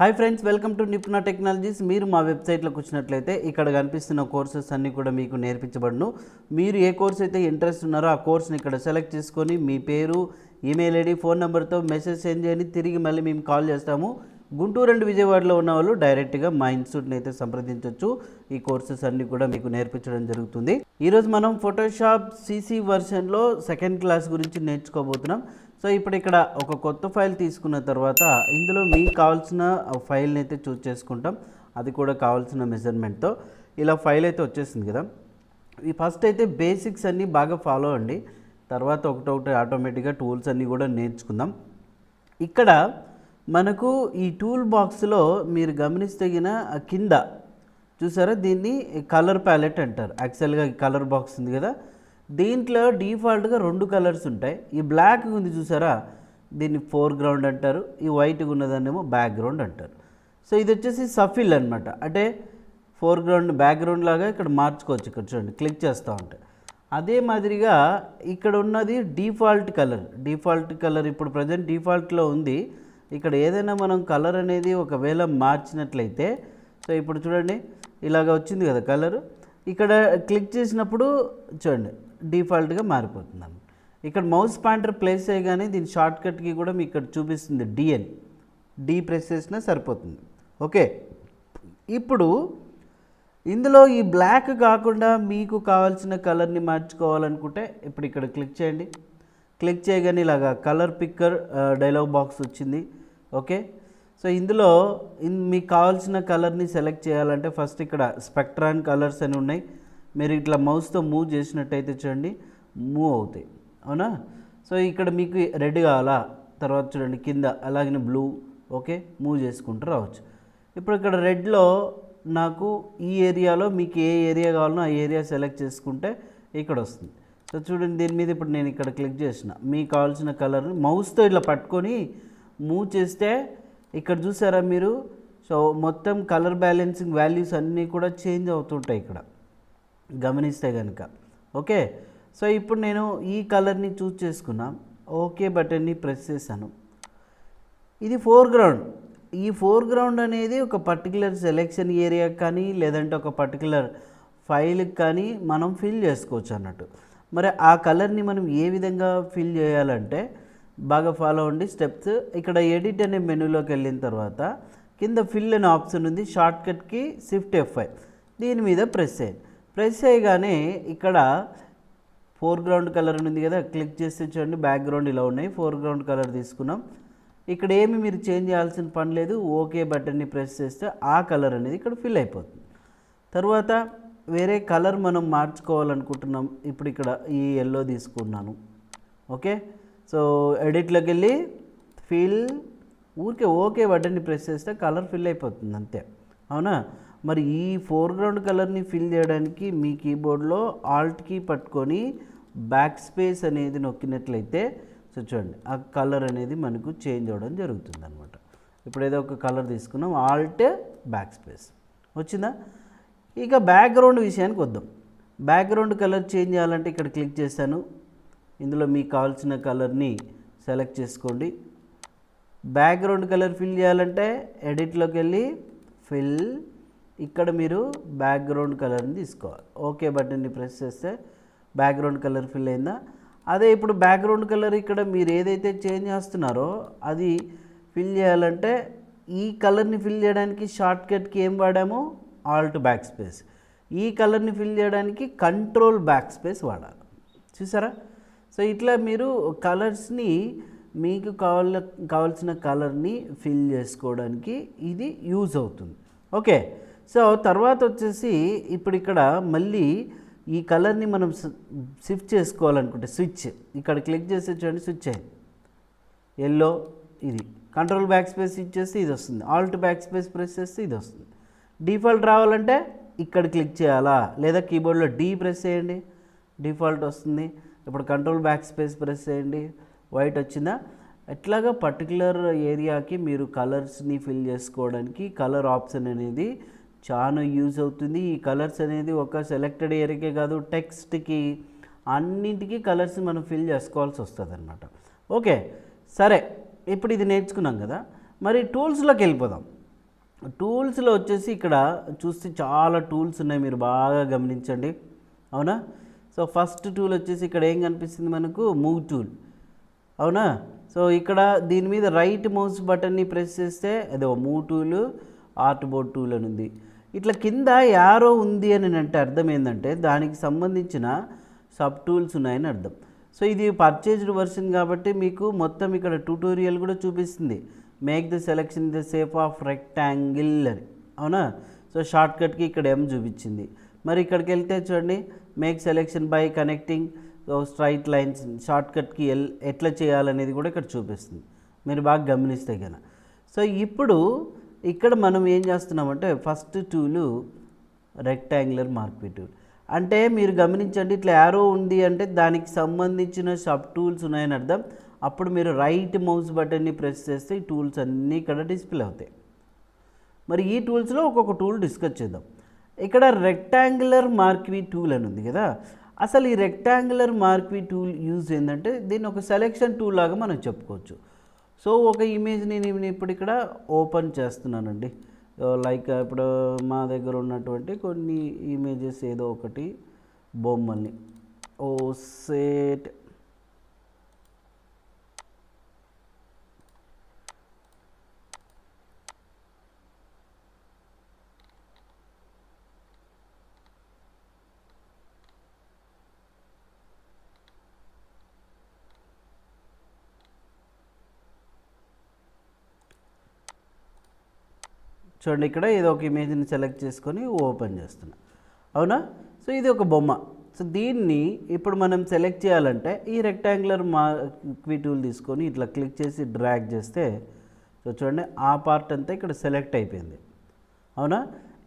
Hi friends, welcome to Nipuna technologies. మీరు మా వెబ్సైట్లోకి వచ్చినట్లయితే ఇక్కడ కనిపిస్తున్న కోర్సెస్ అన్నీ కూడా మీకు నేర్పించబడును. మీరు ఏ కోర్స్ అయితే ఇంట్రెస్ట్ ఉన్నారో ఆ కోర్స్ని ఇక్కడ సెలెక్ట్ చేసుకొని మీ పేరు, ఈమెయిల్ ఐడి, ఫోన్ నెంబర్తో మెసేజ్ సెండ్ చేయండి. తిరిగి మళ్ళీ మేము కాల్ చేస్తాము. గుంటూరు అండ్ విజయవాడలో ఉన్న వాళ్ళు డైరెక్ట్గా మా ఇన్స్టిట్యూట్ని అయితే సంప్రదించవచ్చు. ఈ కోర్సెస్ అన్నీ కూడా మీకు నేర్పించడం జరుగుతుంది. ఈరోజు మనం ఫోటోషాప్ CC వర్షన్లో సెకండ్ క్లాస్ గురించి నేర్చుకోబోతున్నాం. సో ఇప్పుడు ఇక్కడ ఒక కొత్త ఫైల్ తీసుకున్న తర్వాత ఇందులో మీకు కావాల్సిన ఫైల్ని అయితే చూస్ చేసుకుంటాం. అది కూడా కావాల్సిన మెజర్మెంట్తో ఇలా ఫైల్ అయితే వచ్చేసింది కదా. ఈ ఫస్ట్ అయితే బేసిక్స్ అన్నీ బాగా ఫాలో అండి. తర్వాత ఒకటొకటి ఆటోమేటిక్గా టూల్స్ అన్నీ కూడా నేర్చుకుందాం. ఇక్కడ మనకు ఈ టూల్ బాక్స్లో మీరు గమనిస్తగిన కింద చూసారా, దీన్ని కలర్ ప్యాలెట్ అంటారు. యాక్చువల్గా కలర్ బాక్స్ ఉంది కదా, దీంట్లో డిఫాల్ట్గా 2 కలర్స్ ఉంటాయి. ఈ బ్లాక్ ఉంది చూసారా, దీన్ని ఫోర్గ్రౌండ్ అంటారు. ఈ వైట్గా ఉన్నదాన్నేమో బ్యాక్గ్రౌండ్ అంటారు. సో ఇది వచ్చేసి సఫిల్ అనమాట. అంటే ఫోర్గ్రౌండ్ బ్యాక్గ్రౌండ్ లాగా ఇక్కడ మార్చుకోవచ్చు. ఇక్కడ చూడండి, క్లిక్ చేస్తూ ఉంటే అదే మాదిరిగా ఇక్కడ ఉన్నది డిఫాల్ట్ కలర్. ఇప్పుడు ప్రజెంట్ డిఫాల్ట్లో ఉంది. ఇక్కడ ఏదైనా మనం కలర్ అనేది ఒకవేళ మార్చినట్లయితే, సో ఇప్పుడు చూడండి ఇలాగ వచ్చింది కదా కలరు. ఇక్కడ క్లిక్ చేసినప్పుడు చూడండి డిఫాల్ట్గా మారిపోతుంది అన్నమాట. ఇక్కడ మౌస్ పాయింటర్ ప్లేస్ చేయగానే దీని షార్ట్కట్కి కూడా మీకు ఇక్కడ చూపిస్తుంది డి ప్రెస్ చేసినా సరిపోతుంది. ఓకే, ఇప్పుడు ఇందులో ఈ బ్లాక్ కాకుండా మీకు కావాల్సిన కలర్ని మార్చుకోవాలనుకుంటే ఇప్పుడు ఇక్కడ క్లిక్ చేయండి. క్లిక్ చేయగానే ఇలాగా కలర్ పిక్కర్ డైలాగ్ బాక్స్ వచ్చింది. ఓకే, సో ఇందులో మీకు కావాల్సిన కలర్ని సెలెక్ట్ చేయాలంటే ఫస్ట్ ఇక్కడ స్పెక్ట్రాన్ కలర్స్ అని ఉన్నాయి. మీరు ఇట్లా మౌస్తో మూవ్ చేసినట్టయితే చూడండి మూవ్ అవుతాయి, అవునా. సో ఇక్కడ మీకు రెడ్ కావాలా, తర్వాత చూడండి కింద అలాగే బ్లూ. ఓకే, మూవ్ చేసుకుంటూ రావచ్చు. ఇప్పుడు ఇక్కడ రెడ్లో నాకు ఈ ఏరియాలో మీకు ఏ ఏరియా కావాలనో ఆ ఏరియా సెలెక్ట్ చేసుకుంటే ఇక్కడ వస్తుంది. సో చూడండి దీని మీద ఇప్పుడు నేను ఇక్కడ క్లిక్ చేసిన మీకు కావాల్సిన కలర్ని మౌస్తో ఇట్లా పట్టుకొని మూవ్ చేస్తే ఇక్కడ చూసారా మీరు, సో మొత్తం కలర్ బ్యాలెన్సింగ్ వాల్యూస్ అన్నీ కూడా చేంజ్ అవుతుంటాయి ఇక్కడ గమనిస్తే కనుక. ఓకే, సో ఇప్పుడు నేను ఈ కలర్ని చూస్ చేసుకున్నా. ఓకే బటన్ని ప్రెస్ చేశాను. ఇది ఫోర్గ్రౌండ్. ఈ ఫోర్గ్రౌండ్ అనేది ఒక పర్టికులర్ సెలెక్షన్ ఏరియాకి కానీ లేదంటే ఒక పర్టికులర్ ఫైల్కి కానీ మనం ఫిల్ చేసుకోవచ్చు అన్నట్టు. మరి ఆ కలర్ని మనం ఏ విధంగా ఫిల్ చేయాలంటే బాగా ఫాలో అవ్వండి స్టెప్స్. ఇక్కడ ఎడిట్ అనే మెనూలోకి వెళ్ళిన తర్వాత కింద ఫిల్ అనే ఆప్షన్ ఉంది. షార్ట్కట్కి Shift F5 దీని మీద ప్రెస్ చేయండి. ప్రెస్ చేయగానే ఇక్కడ ఫోర్గ్రౌండ్ కలర్ ఉంది కదా, క్లిక్ చేస్తే చూడండి బ్యాక్గ్రౌండ్ ఇలా ఉన్నాయి. ఫోర్గ్రౌండ్ కలర్ తీసుకున్నాం. ఇక్కడ ఏమి మీరు చేంజ్ చేయాల్సిన పని లేదు. ఓకే బటన్ని ప్రెస్ చేస్తే ఆ కలర్ అనేది ఇక్కడ ఫిల్ అయిపోతుంది. తర్వాత వేరే కలర్ మనం మార్చుకోవాలనుకుంటున్నాం. ఇప్పుడు ఇక్కడ ఈ ఎల్లో తీసుకున్నాను. ఓకే, సో ఎడిట్లోకి వెళ్ళి ఫిల్, ఊరికే ఓకే బటన్ని ప్రెస్ చేస్తే కలర్ ఫిల్ అయిపోతుంది అంతే, అవునా. మరి ఈ ఫోర్గ్రౌండ్ కలర్ని ఫిల్ చేయడానికి మీ కీబోర్డ్లో ఆల్ట్ కీ పట్టుకొని బ్యాక్ స్పేస్ అనేది నొక్కినట్లయితే సో చూడండి ఆ కలర్ అనేది మనకు చేంజ్ అవ్వడం జరుగుతుంది అనమాట. ఇప్పుడు ఏదో ఒక కలర్ తీసుకున్నాం, ఆల్ట్ బ్యాక్ స్పేస్ వచ్చిందా. ఇక బ్యాక్గ్రౌండ్ విషయానికి వద్దాం. బ్యాక్గ్రౌండ్ కలర్ చేంజ్ చేయాలంటే ఇక్కడ క్లిక్ చేశాను. ఇందులో మీకు కావాల్సిన కలర్ని సెలెక్ట్ చేసుకోండి. బ్యాక్గ్రౌండ్ కలర్ ఫిల్ చేయాలంటే ఎడిట్లోకి వెళ్ళి ఫిల్, ఇక్కడ మీరు బ్యాక్గ్రౌండ్ కలర్ని తీసుకోవాలి. ఓకే బటన్ని ప్రెస్ చేస్తే బ్యాక్గ్రౌండ్ కలర్ ఫిల్ అయిందా. అదే ఇప్పుడు బ్యాక్గ్రౌండ్ కలర్ ఇక్కడ మీరు ఏదైతే చేంజ్ చేస్తున్నారో అది ఫిల్ చేయాలంటే ఈ కలర్ని ఫిల్ చేయడానికి షార్ట్కట్కి ఏం వాడామో ఆల్ట్ బ్యాక్ స్పేస్. ఈ కలర్ని ఫిల్ చేయడానికి కంట్రోల్ బ్యాక్ స్పేస్ వాడాలి. చూసారా. సో ఇట్లా మీరు కలర్స్ని మీకు కావాల్సిన కలర్ని ఫిల్ చేసుకోవడానికి ఇది యూజ్ అవుతుంది. ఓకే, సో తర్వాత వచ్చేసి ఇప్పుడు ఇక్కడ మళ్ళీ ఈ కలర్ని మనం షిఫ్ట్ చేసుకోవాలనుకుంటే స్విచ్ ఇక్కడ క్లిక్ చేసి చూడండి స్విచ్ అయింది ఎల్లో. ఇది కంట్రోల్ బ్యాక్ స్పేస్ ఇచ్చేస్తే ఇది వస్తుంది. ఆల్ట్ బ్యాక్ స్పేస్ ప్రెస్ చేస్తే ఇది వస్తుంది. డిఫాల్ట్ రావాలంటే ఇక్కడ క్లిక్ చేయాలా, లేదా కీబోర్డ్లో D ప్రెస్ చేయండి, డిఫాల్ట్ వస్తుంది. ఇప్పుడు కంట్రోల్ బ్యాక్ స్పేస్ ప్రెస్ చేయండి, వైట్ వచ్చిందా. ఎట్లాగా పర్టికులర్ ఏరియాకి మీరు కలర్స్ని ఫిల్ చేసుకోవడానికి కలర్ ఆప్షన్ అనేది చాలా యూజ్ అవుతుంది. ఈ కలర్స్ అనేది ఒక సెలెక్టెడ్ ఏరియాకే కాదు, టెక్స్ట్కి అన్నింటికి కలర్స్ మనం ఫిల్ చేసుకోవాల్సి వస్తుంది అనమాట. ఓకే సరే, ఇప్పుడు ఇది నేర్చుకున్నాం కదా, మరి టూల్స్లోకి వెళ్ళిపోదాం. టూల్స్లో వచ్చేసి ఇక్కడ చూస్తే చాలా టూల్స్ ఉన్నాయి, మీరు బాగా గమనించండి. అవునా? సో ఫస్ట్ టూల్ వచ్చేసి ఇక్కడ ఏం కనిపిస్తుంది మనకు, మూవ్ టూల్. అవునా? సో ఇక్కడ దీని మీద రైట్ మౌస్ బటన్ని ప్రెస్ చేస్తే అదో move tool, art board tool అని ఉంది. ఇట్లా కింద యారో ఉంది అని అంటే అర్థం ఏంటంటే దానికి సంబంధించిన సబ్ టూల్స్ ఉన్నాయని అర్థం. సో ఇది పర్చేజ్డ్ వర్షన్ కాబట్టి మీకు మొత్తం ఇక్కడ ట్యూటోరియల్ కూడా చూపిస్తుంది. Make the selection in the shape of rectangle అని. అవునా? సో షార్ట్కట్కి ఇక్కడ ఎం చూపించింది. మరి ఇక్కడికి వెళ్తే చూడండి, make selection by connecting straight lines, షార్ట్కట్కి ఎట్లా చేయాలనేది కూడా ఇక్కడ చూపిస్తుంది, మీరు బాగా గమనిస్తే కనుక. సో ఇప్పుడు ఇక్కడ మనం ఏం చేస్తున్నామంటే ఫస్ట్ టూలు రెక్టాంగులర్ మార్క్వీ టూల్. అంటే మీరు గమనించండి, ఇట్లా యారో ఉంది అంటే దానికి సంబంధించిన సబ్ టూల్స్ ఉన్నాయని అర్థం. అప్పుడు మీరు రైట్ మౌస్ బటన్ని ప్రెస్ చేస్తే ఈ టూల్స్ అన్నీ ఇక్కడ డిస్ప్లే అవుతాయి. మరి ఈ టూల్స్లో ఒక్కొక్క టూల్ డిస్కస్ చేద్దాం. ఇక్కడ రెక్టాంగులర్ మార్క్వీ టూల్ అని ఉంది కదా, అసలు ఈ రెక్టాంగులర్ మార్క్వీ టూల్ యూజ్ ఏంటంటే దీన్ని ఒక సెలెక్షన్ టూల్ లాగా మనం చెప్పుకోవచ్చు. సో ఒక ఇమేజ్ని నేను ఇప్పుడు ఇక్కడ ఓపెన్ చేస్తున్నానండి. లైక్ ఇప్పుడు మా దగ్గర ఉన్నటువంటి కొన్ని ఇమేజెస్ ఏదో ఒకటి బొమ్మల్ని సెట్ చూడండి, ఇక్కడ ఏదో ఒక ఇమేజ్ని సెలెక్ట్ చేసుకొని ఓపెన్ చేస్తున్నా. అవునా? సో ఇది ఒక బొమ్మ. సో దీన్ని ఇప్పుడు మనం సెలెక్ట్ చేయాలంటే ఈ రెక్టాంగులర్ మార్క్వీ టూల్ తీసుకొని ఇట్లా క్లిక్ చేసి డ్రాగ్ చేస్తే సో చూడండి ఆ పార్ట్ అంతా ఇక్కడ సెలెక్ట్ అయిపోయింది. అవునా?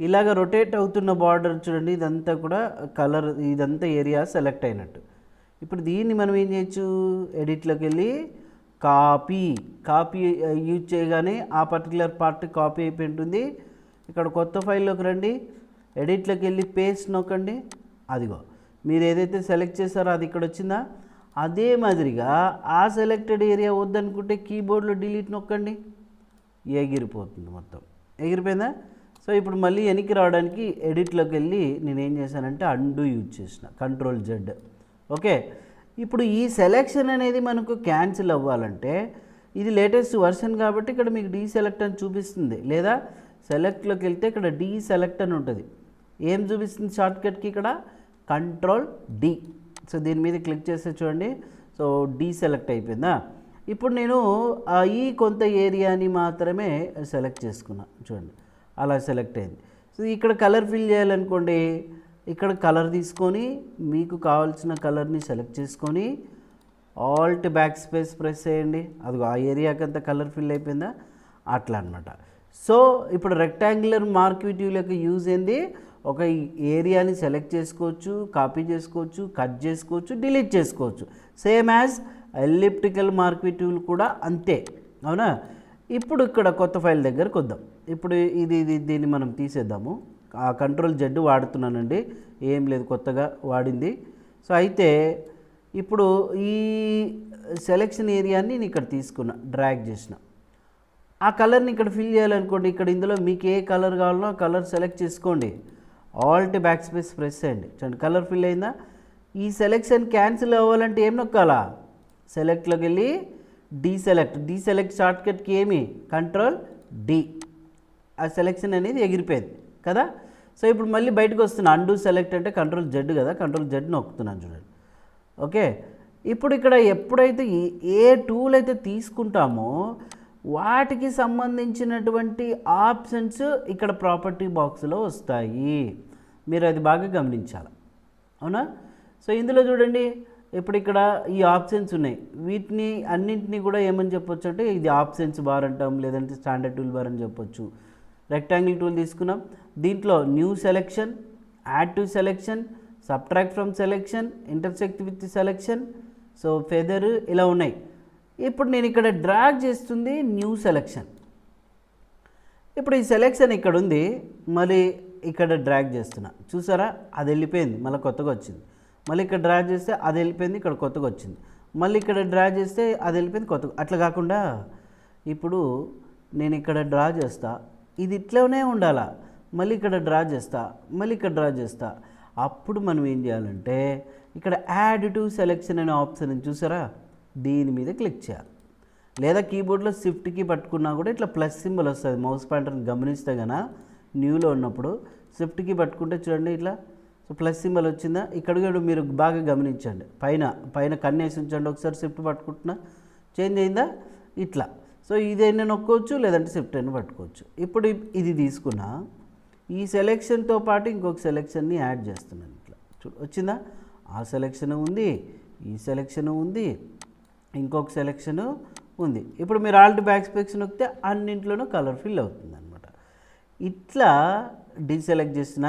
ఇలాగ రొటేట్ అవుతున్న బార్డర్ చూడండి, ఇదంతా కూడా కలర్, ఇదంతా ఏరియా సెలెక్ట్ అయినట్టు. ఇప్పుడు దీన్ని మనం ఏం చేయొచ్చు, ఎడిట్లోకి వెళ్ళి కాపీ యూజ్ చేయగానే ఆ పర్టికులర్ పార్ట్ కాపీ అయిపోయి ఉంటుంది. ఇక్కడ కొత్త ఫైల్లోకి రండి, ఎడిట్లోకి వెళ్ళి పేస్ట్ నొక్కండి. అదిగో మీరు ఏదైతే సెలెక్ట్ చేశారో అది ఇక్కడ వచ్చిందా. అదే మాదిరిగా ఆ సెలెక్టెడ్ ఏరియా వద్దనుకుంటే కీబోర్డ్లో డిలీట్ నొక్కండి, ఎగిరిపోతుంది, మొత్తం ఎగిరిపోయిందా. సో ఇప్పుడు మళ్ళీ వెనక్కి రావడానికి ఎడిట్లోకి వెళ్ళి నేనేం చేశానంటే అండు యూజ్ చేసిన, Ctrl+Z. ఓకే, ఇప్పుడు ఈ సెలెక్షన్ అనేది మనకు క్యాన్సిల్ అవ్వాలంటే ఇది లేటెస్ట్ వర్షన్ కాబట్టి ఇక్కడ మీకు డీసెలెక్ట్ అని చూపిస్తుంది, లేదా సెలెక్ట్లోకి వెళ్తే ఇక్కడ డీసెలెక్ట్ అని ఉంటుంది. ఏం చూపిస్తుంది షార్ట్కట్కి ఇక్కడ, Ctrl+D. సో దీని మీద క్లిక్ చేస్తే చూడండి, సో డీసెలెక్ట్ అయిపోయిందా. ఇప్పుడు నేను ఈ కొంత ఏరియాని మాత్రమే సెలెక్ట్ చేసుకున్నా, చూడండి అలా సెలెక్ట్ అయింది. సో ఇక్కడ కలర్ ఫిల్ చేయాలనుకోండి, ఇక్కడ కలర్ తీసుకొని మీకు కావాల్సిన కలర్ని సెలెక్ట్ చేసుకొని ఆల్ట్ బ్యాక్ స్పేస్ ప్రెస్ చేయండి. అదిగో ఆ ఏరియాకి అంతా కలర్ ఫిల్ అయిపోయిందా, అట్లా అనమాట. సో ఇప్పుడు రెక్టాంగులర్ మార్క్వీ టూల్ యొక్క యూజ్ ఏంది, ఒక ఏరియాని సెలెక్ట్ చేసుకోవచ్చు, కాపీ చేసుకోవచ్చు, కట్ చేసుకోవచ్చు, డిలీట్ చేసుకోవచ్చు. సేమ్ యాజ్ ఎలిప్టికల్ మార్క్వీ టూల్ కూడా అంతే. అవునా? ఇప్పుడు ఇక్కడ కొత్త ఫైల్ దగ్గరకు వద్దాం. ఇప్పుడు దీన్ని మనం తీసేద్దాము. ఆ Ctrl+Z వాడుతున్నానండి, ఏం లేదు కొత్తగా వాడింది. సో అయితే ఇప్పుడు ఈ సెలెక్షన్ ఏరియాని నేను ఇక్కడ తీసుకున్నా, డ్రాగ్ చేసిన. ఆ కలర్ని ఇక్కడ ఫిల్ చేయాలనుకోండి, ఇక్కడ ఇందులో మీకు ఏ కలర్ కావాలో ఆ కలర్ సెలెక్ట్ చేసుకోండి, ఆల్ట్ బ్యాక్ స్పేస్ ప్రెస్ చేయండి. చూడండి కలర్ ఫిల్ అయిందా. ఈ సెలెక్షన్ క్యాన్సిల్ అవ్వాలంటే ఏం నొక్కాలా, సెలెక్ట్లోకి వెళ్ళి డీసెలెక్ట్ షార్ట్కట్కి ఏమి Ctrl+D. ఆ సెలెక్షన్ అనేది ఎగిరిపోయింది కదా. సో ఇప్పుడు మళ్ళీ బయటకు వస్తున్నా, అండు సెలెక్ట్ అంటే Ctrl+Z కదా, Ctrl+Z నొక్కుతున్నాను చూడండి. ఓకే, ఇప్పుడు ఇక్కడ ఎప్పుడైతే ఏ టూల్ అయితే తీసుకుంటామో వాటికి సంబంధించినటువంటి ఆప్షన్స్ ఇక్కడ ప్రాపర్టీ బాక్స్లో వస్తాయి, మీరు అది బాగా గమనించాలి. అవునా? సో ఇందులో చూడండి, ఇప్పుడు ఇక్కడ ఈ ఆప్షన్స్ ఉన్నాయి, వీటిని అన్నింటినీ కూడా ఏమని చెప్పొచ్చు అంటే ఇది ఆప్షన్స్ బార్ అంటాం, లేదంటే స్టాండర్డ్ టూల్ బార్ అని చెప్పొచ్చు. రెక్టాంగిల్ టూల్ తీసుకున్నాం, దీంట్లో new selection, add to selection, subtract from selection, intersect with selection, so feather, ఇలా ఉన్నాయి. ఇప్పుడు నేను ఇక్కడ డ్రాగ్ చేస్తుంది న్యూ సెలెక్షన్. ఇప్పుడు ఈ సెలెక్షన్ ఇక్కడ ఉంది, మరి ఇక్కడ డ్రాగ్ చేస్తున్నా, చూసారా అది వెళ్ళిపోయింది, మళ్ళీ కొత్తగా వచ్చింది. మళ్ళీ ఇక్కడ డ్రాగ్ చేస్తే అది వెళ్ళిపోయింది, ఇక్కడ కొత్తగా వచ్చింది. మళ్ళీ ఇక్కడ డ్రాగ్ చేస్తే అది వెళ్ళిపోయింది, కొత్తగా. అట్లా కాకుండా ఇప్పుడు నేను ఇక్కడ డ్రా చేస్తా, ఇది ఇట్లనే ఉండాలా, మళ్ళీ ఇక్కడ డ్రా చేస్తా, మళ్ళీ ఇక్కడ డ్రా చేస్తా. అప్పుడు మనం ఏం చేయాలంటే ఇక్కడ యాడ్ టు సెలెక్షన్ అనే ఆప్షన్ చూసారా, దీని మీద క్లిక్ చేయాలి. లేదా కీబోర్డ్లో షిఫ్ట్కి పట్టుకున్నా కూడా ఇట్లా ప్లస్ సింబల్ వస్తుంది. మౌస్ పాయింటర్ని గమనిస్తే కన్నా న్యూలో ఉన్నప్పుడు షిఫ్ట్కి పట్టుకుంటే చూడండి ఇట్లా, సో ప్లస్ సింబల్ వచ్చిందా. ఇక్కడ కూడా మీరు బాగా గమనించండి, పైన పైన కన్నేసి ఉంచండి. ఒకసారి షిఫ్ట్ పట్టుకుంటున్నా చేంజ్ అయిందా ఇట్లా. సో ఇదైనా నొక్కోవచ్చు, లేదంటే షిఫ్ట్ అయినా పట్టుకోవచ్చు. ఇప్పుడు ఇది తీసుకున్నా, ఈ సెలెక్షన్తో పాటు ఇంకొక సెలెక్షన్ని యాడ్ చేస్తున్నాను. ఇట్లా వచ్చిందా, ఆ సెలెక్షన్ ఉంది, ఈ సెలెక్షన్ ఉంది, ఇంకొక సెలెక్షను ఉంది. ఇప్పుడు మీరు ఆల్ట్ బ్యాక్ స్పేస్ నొక్కితే అన్నింట్లోనూ కలర్ ఫిల్ అవుతుంది అనమాట. ఇట్లా డీసెలెక్ట్ చేసిన,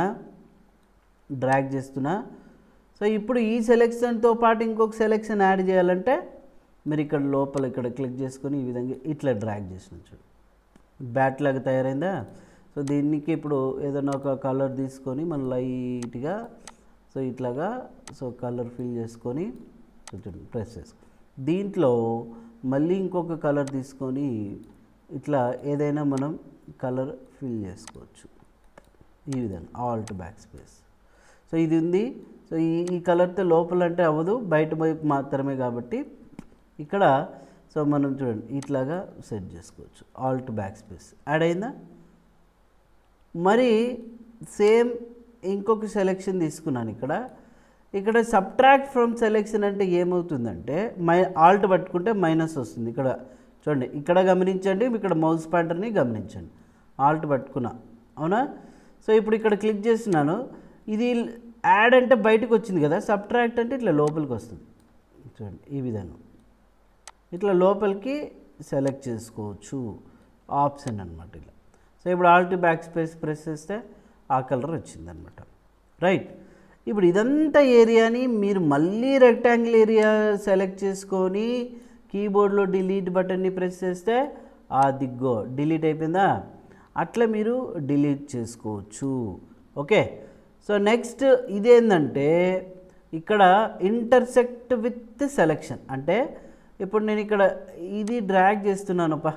డ్రాగ్ చేస్తున్నా. సో ఇప్పుడు ఈ సెలెక్షన్తో పాటు ఇంకొక సెలెక్షన్ యాడ్ చేయాలంటే మీరు ఇక్కడ లోపల ఇక్కడ క్లిక్ చేసుకొని ఈ విధంగా ఇట్లా డ్రాగ్ చేసిన చూడు, బ్యాట్ లాగా తయారైందా. సో దీనికి ఇప్పుడు ఏదైనా ఒక కలర్ తీసుకొని మనం లైట్గా సో ఇట్లాగా సో కలర్ ఫిల్ చేసుకొని చూడండి ప్రెస్ చేసుకో. దీంట్లో మళ్ళీ ఇంకొక కలర్ తీసుకొని ఇట్లా ఏదైనా మనం కలర్ ఫిల్ చేసుకోవచ్చు ఈ విధంగా, ఆల్ట్ బ్యాక్ స్పేస్. సో ఇది ఉంది. సో ఈ కలర్తో లోపల అంటే అవ్వదు, బయట వైపు మాత్రమే కాబట్టి ఇక్కడ సో మనం చూడండి ఇట్లాగా సెట్ చేసుకోవచ్చు. ఆల్ట్ బ్యాక్ స్పేస్ యాడ్ అయిందా. మరి సేమ్ ఇంకొక సెలెక్షన్ తీసుకున్నాను. ఇక్కడ సబ్ట్రాక్ట్ ఫ్రమ్ సెలెక్షన్ అంటే ఏమవుతుందంటే ఆల్ట్ పట్టుకుంటే మైనస్ వస్తుంది. ఇక్కడ చూడండి, ఇక్కడ గమనించండి, ఇక్కడ మౌస్ పాయింటర్ని గమనించండి, ఆల్ట్ పట్టుకున్నా అవునా. సో ఇప్పుడు ఇక్కడ క్లిక్ చేస్తున్నాను, ఇది యాడ్ అంటే బయటకు వచ్చింది కదా, సబ్ట్రాక్ట్ అంటే ఇట్లా లోపలికి వస్తుంది. చూడండి ఈ విధంగా ఇట్లా లోపలికి సెలెక్ట్ చేసుకోవచ్చు ఆప్షన్ అనమాట ఇలా. సో ఇప్పుడు ఆల్ట్ బ్యాక్ స్పేస్ ప్రెస్ చేస్తే ఆ కలర్ వచ్చిందనమాట. రైట్, ఇప్పుడు ఇదంతా ఏరియాని మీరు మళ్ళీ రెక్టాంగిల్ ఏరియా సెలెక్ట్ చేసుకొని కీబోర్డ్లో డిలీట్ బటన్ని ప్రెస్ చేస్తే ఆ దిగ్గో డిలీట్ అయిపోయిందా. అట్లా మీరు డిలీట్ చేసుకోవచ్చు. ఓకే, సో నెక్స్ట్ ఇదేంటంటే ఇక్కడ ఇంటర్సెక్ట్ విత్ సెలెక్షన్ అంటే ఇప్పుడు నేను ఇక్కడ ఇది డ్రాగ్ చేస్తున్నానప్ప,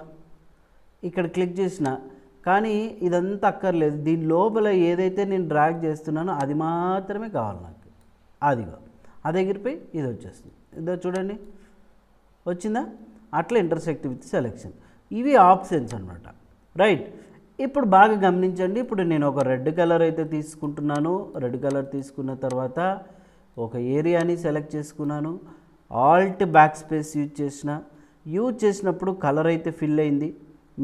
ఇక్కడ క్లిక్ చేసిన, కానీ ఇదంతా అక్కర్లేదు. దీని లోపల ఏదైతే నేను డ్రాగ్ చేస్తున్నానో అది మాత్రమే కావాలి నాకు. అదిగో అది ఎగిరిపోయి ఇది వచ్చేస్తుంది. ఇదో చూడండి వచ్చిందా. అట్లా ఇంటర్సెక్ట్ విత్ సెలెక్షన్, ఇవి ఆప్షన్స్ అనమాట. రైట్, ఇప్పుడు బాగా గమనించండి. ఇప్పుడు నేను ఒక రెడ్ కలర్ అయితే తీసుకుంటున్నాను. రెడ్ కలర్ తీసుకున్న తర్వాత ఒక ఏరియాని సెలెక్ట్ చేసుకున్నాను. ఆల్ట్ బ్యాక్ స్పేస్ యూజ్ చేసినప్పుడు కలర్ అయితే ఫిల్ అయింది.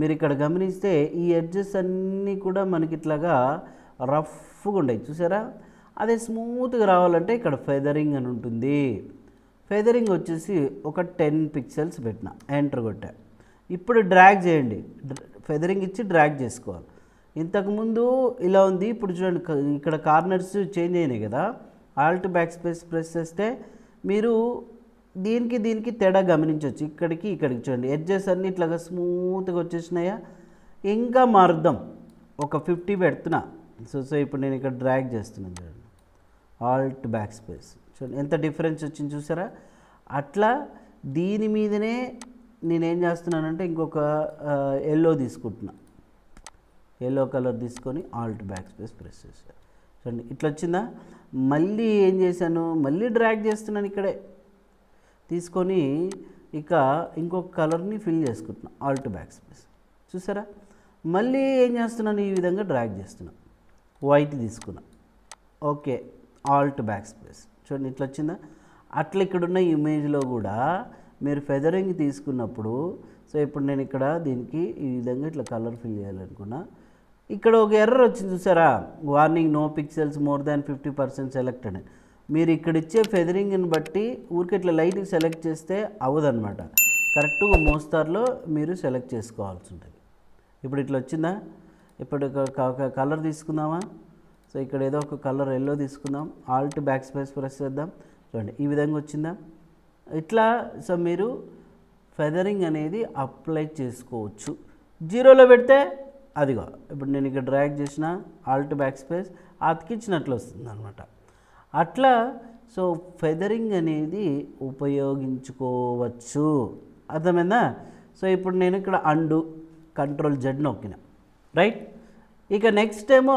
మీరు ఇక్కడ గమనిస్తే ఈ ఎడ్జెస్ అన్నీ కూడా మనకి ఇట్లాగా రఫ్గా ఉండేవి చూసారా. అదే స్మూత్గా రావాలంటే ఇక్కడ ఫెదరింగ్ అని ఉంటుంది. ఫెదరింగ్ వచ్చేసి ఒక 10 పిక్సెల్స్ పెట్టిన, ఎంటర్ కొట్టా. ఇప్పుడు డ్రాగ్ చేయండి, ఫెదరింగ్ ఇచ్చి డ్రాగ్ చేసుకోవాలి. ఇంతకుముందు ఇలా ఉంది, ఇప్పుడు చూడండి ఇక్కడ కార్నర్స్ చేంజ్ అయినాయి కదా. ఆల్ట్ బ్యాక్ స్పేస్ ప్రెస్ చేస్తే మీరు దీనికి తేడా గమనించవచ్చు. ఇక్కడికి చూడండి ఎడ్జెస్ అన్నీ ఇట్లాగా స్మూత్గా వచ్చేసినాయా. ఇంకా మారుద్దాం, ఒక 50 పెడుతున్నా. సో ఇప్పుడు నేను ఇక్కడ డ్రాగ్ చేస్తున్నాను చూడండి, ఆల్ట్ బ్యాక్ స్పేస్ చూడండి ఎంత డిఫరెన్స్ వచ్చింది చూసారా. అట్లా దీని మీదనే నేనేం చేస్తున్నానంటే ఇంకొక ఎల్లో తీసుకుంటున్నా, ఎల్లో కలర్ తీసుకొని ఆల్ట్ బ్యాక్ స్పేస్ ప్రెస్ చేశాను చూడండి ఇట్లా వచ్చిందా. మళ్ళీ ఏం చేశాను, మళ్ళీ డ్రాగ్ చేస్తున్నాను, ఇక్కడే తీసుకొని ఇక ఇంకొక కలర్ని ఫిల్ చేసుకుంటున్నా, ఆల్ట్ బ్యాక్ స్పేస్ చూసారా. మళ్ళీ ఏం చేస్తున్నాను, ఈ విధంగా డ్రాగ్ చేస్తున్నా, వైట్ తీసుకున్నా. ఓకే, ఆల్ట్ బ్యాక్ స్పేస్ చూడండి ఇట్లా వచ్చిందా. అట్లా ఇక్కడున్న ఇమేజ్లో కూడా మీరు ఫెదరింగ్ తీసుకున్నప్పుడు సో ఇప్పుడు నేను ఇక్కడ దీనికి ఈ విధంగా ఇట్లా కలర్ ఫిల్ చేయాలనుకున్నా. ఇక్కడ ఒక ఎర్రర్ వచ్చింది చూసారా, warning no pixels more than 50% selected. మీరు ఇక్కడ ఇచ్చే ఫెదరింగ్ని బట్టి ఊరికే ఇట్లా లైట్గా సెలెక్ట్ చేస్తే అవ్వదన్నమాట. కరెక్ట్గా మోస్తార్లో మీరు సెలెక్ట్ చేసుకోవాల్సి ఉంటుంది. ఇప్పుడు ఇట్లా వచ్చిందా. ఇప్పుడు ఒక కలర్ తీసుకుందామా. సో ఇక్కడ ఏదో ఒక కలర్ ఎల్లో తీసుకుందాం, ఆల్ట్ బ్యాక్ స్పేస్ ప్రెస్ చేద్దాం చూడండి ఈ విధంగా వచ్చిందా. ఇట్లా సో మీరు ఫెదరింగ్ అనేది అప్లై చేసుకోవచ్చు. 0లో పెడితే అదిగో ఇప్పుడు నేను ఇక్కడ డ్రాగ్ చేసిన ఆల్ట్ బ్యాక్ స్పేస్ అతికించినట్లు వస్తుంది అనమాట. అట్లా సో ఫెదరింగ్ అనేది ఉపయోగించుకోవచ్చు, అర్థమైందా. సో ఇప్పుడు నేను ఇక్కడ అండు Ctrl Z నొక్కిన, రైట్. ఇక నెక్స్ట్ ఏమో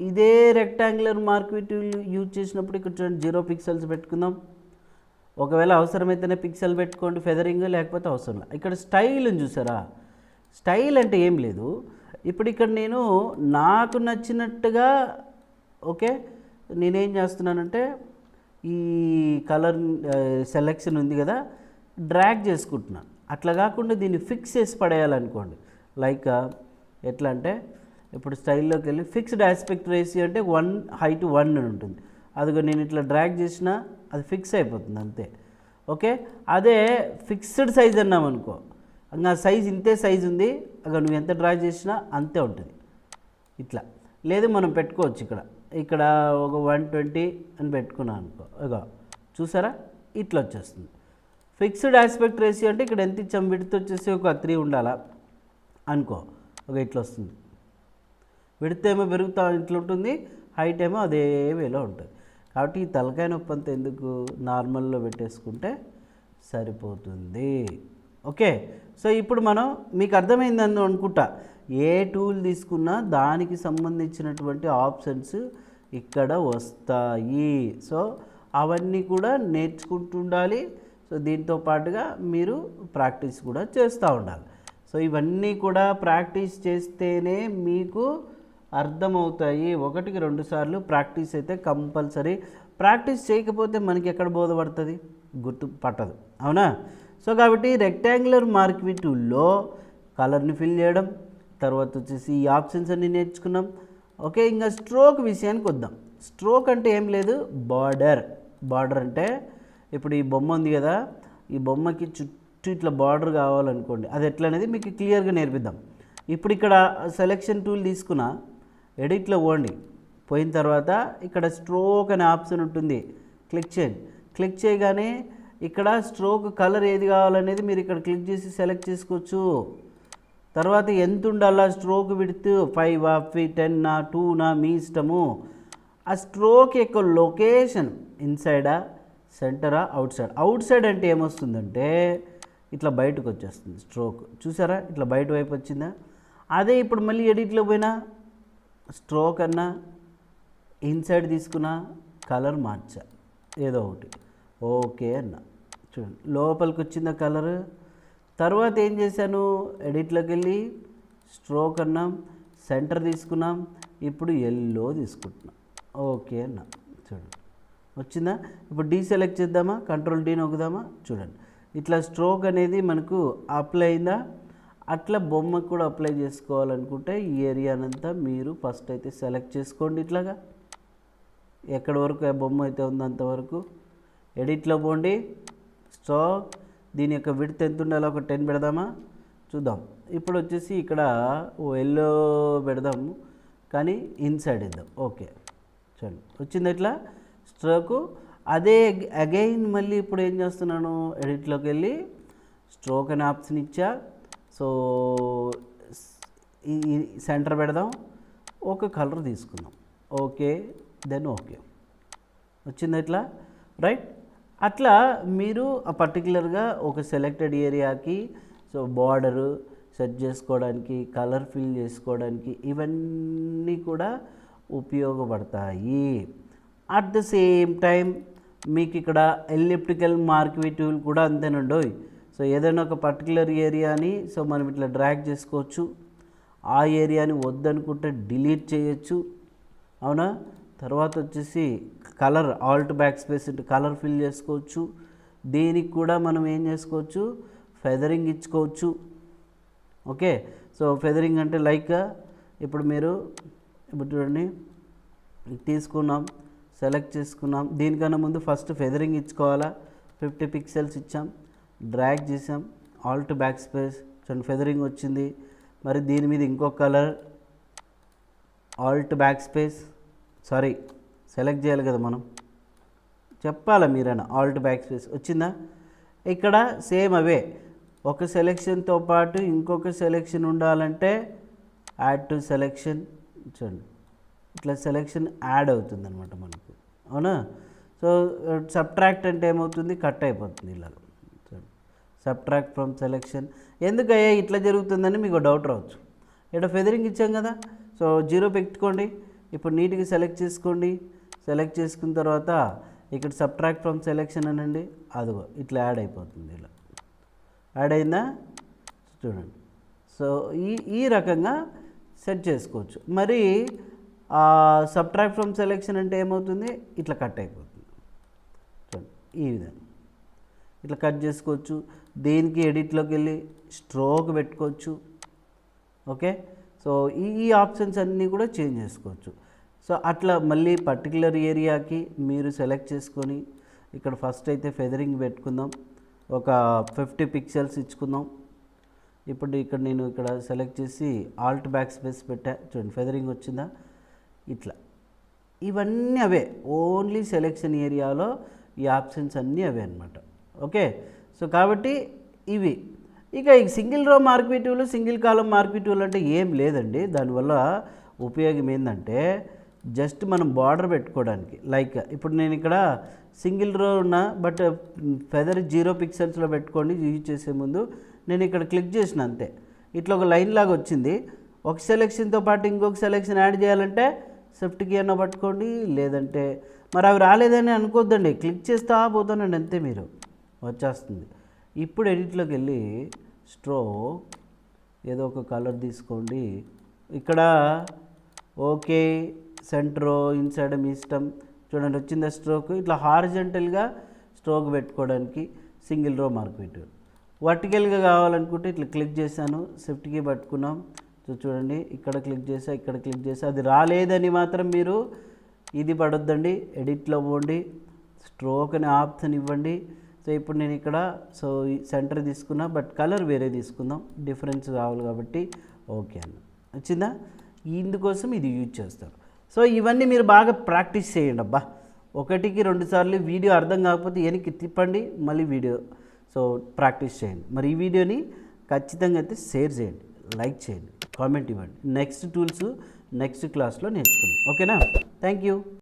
ఇదే రెక్టాంగులర్ మార్క్ టూల్ యూజ్ చేసినప్పుడు ఇక్కడ చూడండి 0 పిక్సెల్స్ పెట్టుకుందాం. ఒకవేళ అవసరమైతేనే పిక్సెల్ పెట్టుకోండి ఫెదరింగ్, లేకపోతే అవసరం లేదు. ఇక్కడ స్టైల్ చూసారా, స్టైల్ అంటే ఏం లేదు, ఇప్పుడు ఇక్కడ నేను నాకు నచ్చినట్టుగా ఓకే నేనేం చేస్తున్నానంటే ఈ కలర్ సెలెక్షన్ ఉంది కదా డ్రాగ్ చేసుకుంటున్నాను. అట్లా కాకుండా దీన్ని ఫిక్స్ చేసి పడేయాలనుకోండి. లైక్ ఎట్లా అంటే ఇప్పుడు స్టైల్లోకి వెళ్ళి ఫిక్స్డ్ ఆస్పెక్ట్ రేషియో అంటే 1 హైట్ 1 అని ఉంటుంది. అదిగో నేను ఇట్లా డ్రాగ్ చేసినా అది ఫిక్స్ అయిపోతుంది అంతే. ఓకే అదే ఫిక్స్డ్ సైజ్ అన్నాం అనుకో, ఇంకా సైజ్ ఇంతే సైజ్ ఉంది, అక్కడ నువ్వు ఎంత డ్రా చేసినా అంతే ఉంటుంది. ఇట్లా లేదు మనం పెట్టుకోవచ్చు, ఇక్కడ ఒక 120 అని పెట్టుకున్నాను అనుకో, ఇక చూసారా ఇట్లా వచ్చేస్తుంది. ఫిక్స్డ్ ఆస్పెక్ట్ రేషియో అంటే ఇక్కడ ఎంత ఇచ్చాం, విడ్త్ వచ్చేసి ఒక 3 ఉండాలా అనుకో, ఒక ఇట్లా వస్తుంది. విడ్త్ ఏమో పెరుగుతా ఇట్లా ఉంటుంది, హైట్ ఏమో అదే వేలో ఉంటుంది. కాబట్టి ఈ తలకాయ నొప్పి అంతా ఎందుకు, నార్మల్లో పెట్టేసుకుంటే సరిపోతుంది. ఓకే సో ఇప్పుడు మనం మీకు అర్థమైందని అనుకుంటా, ఏ టూల్ తీసుకున్నా దానికి సంబంధించినటువంటి ఆప్షన్స్ ఇక్కడ వస్తాయి. సో అవన్నీ కూడా నేర్చుకుంటూ ఉండాలి. సో దీంతో పాటుగా మీరు ప్రాక్టీస్ కూడా చేస్తూ ఉండాలి. సో ఇవన్నీ కూడా ప్రాక్టీస్ చేస్తేనే మీకు అర్థమవుతాయి. 1కి 2 సార్లు ప్రాక్టీస్ అయితే కంపల్సరీ. ప్రాక్టీస్ చేయకపోతే మనకి ఎక్కడ బోధపడుతుంది, గుర్తు పట్టదు, అవునా? సో కాబట్టి రెక్టాంగులర్ మార్క్వి టూల్లో కలర్ని ఫిల్ చేయడం, తర్వాత వచ్చేసి ఈ ఆప్షన్స్ అన్నీ నేర్చుకున్నాం. ఓకే ఇంకా స్ట్రోక్ విషయానికి వద్దాం. స్ట్రోక్ అంటే ఏం లేదు, బార్డర్ అంటే ఇప్పుడు ఈ బొమ్మ ఉంది కదా, ఈ బొమ్మకి చుట్టూ ఇట్లా బార్డర్ కావాలనుకోండి, అది ఎట్లా అనేది మీకు క్లియర్గా నేర్పిద్దాం. ఇప్పుడు ఇక్కడ సెలెక్షన్ టూల్ తీసుకున్నా, ఎడిట్లో పోయిన తర్వాత ఇక్కడ స్ట్రోక్ అనే ఆప్షన్ ఉంటుంది, క్లిక్ చేయండి. క్లిక్ చేయగానే ఇక్కడ స్ట్రోక్ కలర్ ఏది కావాలనేది మీరు ఇక్కడ క్లిక్ చేసి సెలెక్ట్ చేసుకోవచ్చు. తర్వాత ఎంత ఉండాలా స్ట్రోక్ విడ్త్, 5 10 2 మీ ఇష్టము. ఆ స్ట్రోక్ యొక్క లొకేషన్ ఇన్సైడా సెంటరా అవుట్ సైడ్ అంటే ఏమొస్తుందంటే ఇట్లా బయటకు వచ్చేస్తుంది స్ట్రోక్, చూసారా ఇట్లా బయట వైపు వచ్చిందా. అదే ఇప్పుడు మళ్ళీ ఎడిట్లో పోయినా స్ట్రోక్ అన్నా ఇన్సైడ్ తీసుకున్నా కలర్ మార్చా ఏదో ఒకటి, ఓకే అన్న చూడండి లోపలికి వచ్చిందా కలర్. తర్వాత ఏం చేశాను, ఎడిట్లోకి వెళ్ళి స్ట్రోక్ అన్నాం, సెంటర్ తీసుకున్నాం, ఇప్పుడు ఎల్లో తీసుకుంటున్నాం, ఓకే అన్న చూడండి వచ్చిందా. ఇప్పుడు డీసెలెక్ట్ చేద్దామా, కంట్రోల్ డీ నొక్కుదామా, చూడండి ఇట్లా స్ట్రోక్ అనేది మనకు అప్లై అయిందా. అట్లా బొమ్మకు కూడా అప్లై చేసుకోవాలనుకుంటే ఈ ఏరియానంతా మీరు ఫస్ట్ అయితే సెలెక్ట్ చేసుకోండి. ఇట్లాగా ఎక్కడి వరకు ఆ బొమ్మ అయితే ఉందో అంతవరకు ఎడిట్లో పోండి. స్ట్రోక్ దీని యొక్క విడ్త్ ఎంత ఉండాలో ఒక 10 పెడదామా, చూద్దాం. ఇప్పుడు వచ్చేసి ఇక్కడ ఎల్లో పెడదాము, కానీ ఇన్సైడ్ ఇద్దాం, ఓకే చూడండి వచ్చింది ఇట్లా స్ట్రోకు. అదే అగైన్ మళ్ళీ ఇప్పుడు ఏం చేస్తున్నాను, ఎడిట్లోకి వెళ్ళి స్ట్రోక్ అనే ఆప్షన్ ఇచ్చా. సో ఈ సెంటర్ పెడదాం, ఒక కలర్ తీసుకుందాం, ఓకే దెన్ ఓకే వచ్చింది ఇట్లా రైట్. అట్లా మీరు పర్టికులర్గా ఒక సెలెక్టెడ్ ఏరియాకి సో బార్డరు సెట్ చేసుకోవడానికి, కలర్ ఫిల్ చేసుకోవడానికి ఇవన్నీ కూడా ఉపయోగపడతాయి. అట్ ద సేమ్ టైం మీకు ఇక్కడ ఎలిప్టికల్ మార్క్వి టూల్ కూడా అంతేనండి. సో ఏదైనా ఒక పర్టికులర్ ఏరియాని సో మనం ఇట్లా డ్రాగ్ చేసుకోవచ్చు, ఆ ఏరియాని వద్దనుకుంటే డిలీట్ చేయొచ్చు, అవునా. తర్వాత వచ్చేసి colour Alt back space colour fill చేసుకోవచ్చు. దీనికి కూడా మనం ఏం చేసుకోవచ్చు, ఫెదరింగ్ ఇచ్చుకోవచ్చు. ఓకే సో ఫెదరింగ్ అంటే లైక్ ఇప్పుడు మీరు ఇప్పుడు చూడండి తీసుకున్నాం, సెలెక్ట్ చేసుకున్నాం, దీనికన్నా ముందు ఫస్ట్ ఫెదరింగ్ ఇచ్చుకోవాలా. 50 పిక్సెల్స్ ఇచ్చాం, డ్రాగ్ చేసాం, ఆల్ట్ బ్యాక్ స్పేస్ చూడండి ఫెదరింగ్ వచ్చింది. మరి దీని మీద ఇంకో colour Alt back space select చేయాలి కదా మనం, చెప్పాలా మీరైనా, ఆల్ట్ బ్యాక్ స్పేస్ వచ్చిందా. ఇక్కడ సేమ్ అవే ఒక సెలెక్షన్తో పాటు ఇంకొక సెలెక్షన్ ఉండాలంటే యాడ్ టు సెలెక్షన్ చూడండి ఇట్లా సెలెక్షన్ యాడ్ అవుతుంది అనమాట మనకు, అవునా. సో సబ్ట్రాక్ట్ అంటే ఏమవుతుంది, కట్ అయిపోతుంది ఇలా చూడండి, సబ్ట్రాక్ట్ ఫ్రమ్ సెలెక్షన్. ఎందుకయ్యా ఇట్లా జరుగుతుందని మీకు డౌట్ రావచ్చు. ఇక్కడ ఫెదరింగ్ ఇచ్చాం కదా, సో 0 పెట్టుకోండి. ఇప్పుడు నీట్గా సెలెక్ట్ చేసుకోండి. సెలెక్ట్ చేసుకున్న తర్వాత ఇక్కడ సబ్ట్రాక్ట్ ఫ్రమ్ సెలెక్షన్ అనండి. అదిగో ఇట్లా యాడ్ అయిపోతుంది. ఇలా యాడ్ అయిందా చూడండి. సో ఈ రకంగా సెట్ చేసుకోవచ్చు. మరి సబ్ట్రాక్ట్ ఫ్రమ్ సెలెక్షన్ అంటే ఏమవుతుంది, ఇట్లా కట్ అయిపోతుంది చూడండి. ఈ విధంగా ఇట్లా కట్ చేసుకోవచ్చు. దీనికి ఎడిట్లోకి వెళ్ళి స్ట్రోక్ పెట్టుకోవచ్చు. ఓకే, సో ఈ ఆప్షన్స్ అన్నీ కూడా చేంజ్ చేసుకోవచ్చు. సో అట్లా మళ్ళీ పర్టికులర్ ఏరియాకి మీరు సెలెక్ట్ చేసుకొని ఇక్కడ ఫస్ట్ అయితే ఫెదరింగ్ పెట్టుకుందాం. ఒక 50 పిక్సెల్స్ ఇచ్చుకుందాం. ఇప్పుడు ఇక్కడ నేను ఇక్కడ సెలెక్ట్ చేసి ఆల్ట్ బ్యాక్ స్పేస్ పెట్టా చూడండి. ఫెదరింగ్ వచ్చిందా, ఇట్లా ఇవన్నీ అవే, ఓన్లీ సెలెక్షన్ ఏరియాలో ఈ ఆప్షన్స్ అన్నీ అవే అనమాట. ఓకే, సో కాబట్టి ఇవి ఇక ఈ సింగిల్ రో మార్కెటివ్లు సింగిల్ కాలం మార్కెటివ్లు అంటే ఏం లేదండి. దానివల్ల ఉపయోగం ఏంటంటే జస్ట్ మనం బార్డర్ పెట్టుకోవడానికి. లైక్ ఇప్పుడు నేను ఇక్కడ సింగిల్ రో ఉన్నా, బట్ ఫెదర్ 0 పిక్సెల్స్లో పెట్టుకోండి. యూజ్ చేసే ముందు నేను ఇక్కడ క్లిక్ చేసిన అంతే, ఇట్లా ఒక లైన్ లాగా వచ్చింది. ఒక సెలెక్షన్తో పాటు ఇంకొక సెలెక్షన్ యాడ్ చేయాలంటే షిఫ్ట్ కీ అన్న పట్టుకోండి, లేదంటే మరి అవి రాలేదని అనుకోద్దండి, క్లిక్ చేస్తా పోతానండి అంతే, మీరు వచ్చేస్తుంది. ఇప్పుడు ఎడిట్లోకి వెళ్ళి స్ట్రోక్ ఏదో ఒక కలర్ తీసుకోండి. ఇక్కడ ఓకే, సెంట్రో ఇన్సైడ్ మీ ఇష్టం. చూడండి వచ్చిందా స్ట్రోక్. ఇట్లా హారిజంటల్గా స్ట్రోక్ పెట్టుకోవడానికి సింగిల్ రో మార్కెటివ్. వర్టికల్గా కావాలనుకుంటే ఇట్లా క్లిక్ చేశాను, షిఫ్ట్ కీ పట్టుకున్నాం. సో చూడండి ఇక్కడ క్లిక్ చేసా, ఇక్కడ క్లిక్ చేసా, అది రాలేదని మాత్రం మీరు ఇది పడొద్దండి. ఎడిట్లో పోండి, స్ట్రోక్ అనే ఆప్షన్ ఇవ్వండి. సో ఇప్పుడు నేను ఇక్కడ సో ఈ సెంటర్ తీసుకున్నా, బట్ కలర్ వేరే తీసుకుందాం, డిఫరెన్స్ కావాలి కాబట్టి. ఓకే అన్న వచ్చిందా. ఇందుకోసం ఇది యూజ్ చేస్తారు. సో ఇవన్నీ మీరు బాగా ప్రాక్టీస్ చేయండి అబ్బా. 1కి 2 సార్లు వీడియో అర్థం కాకపోతే వెనక్కి తిప్పండి, మళ్ళీ వీడియో సో ప్రాక్టీస్ చేయండి. మరి ఈ వీడియోని ఖచ్చితంగా అయితే షేర్ చేయండి, లైక్ చేయండి, కామెంట్ ఇవ్వండి. నెక్స్ట్ టూల్స్ నెక్స్ట్ క్లాస్లో నేర్చుకుందాం. ఓకేనా, థ్యాంక్ యూ.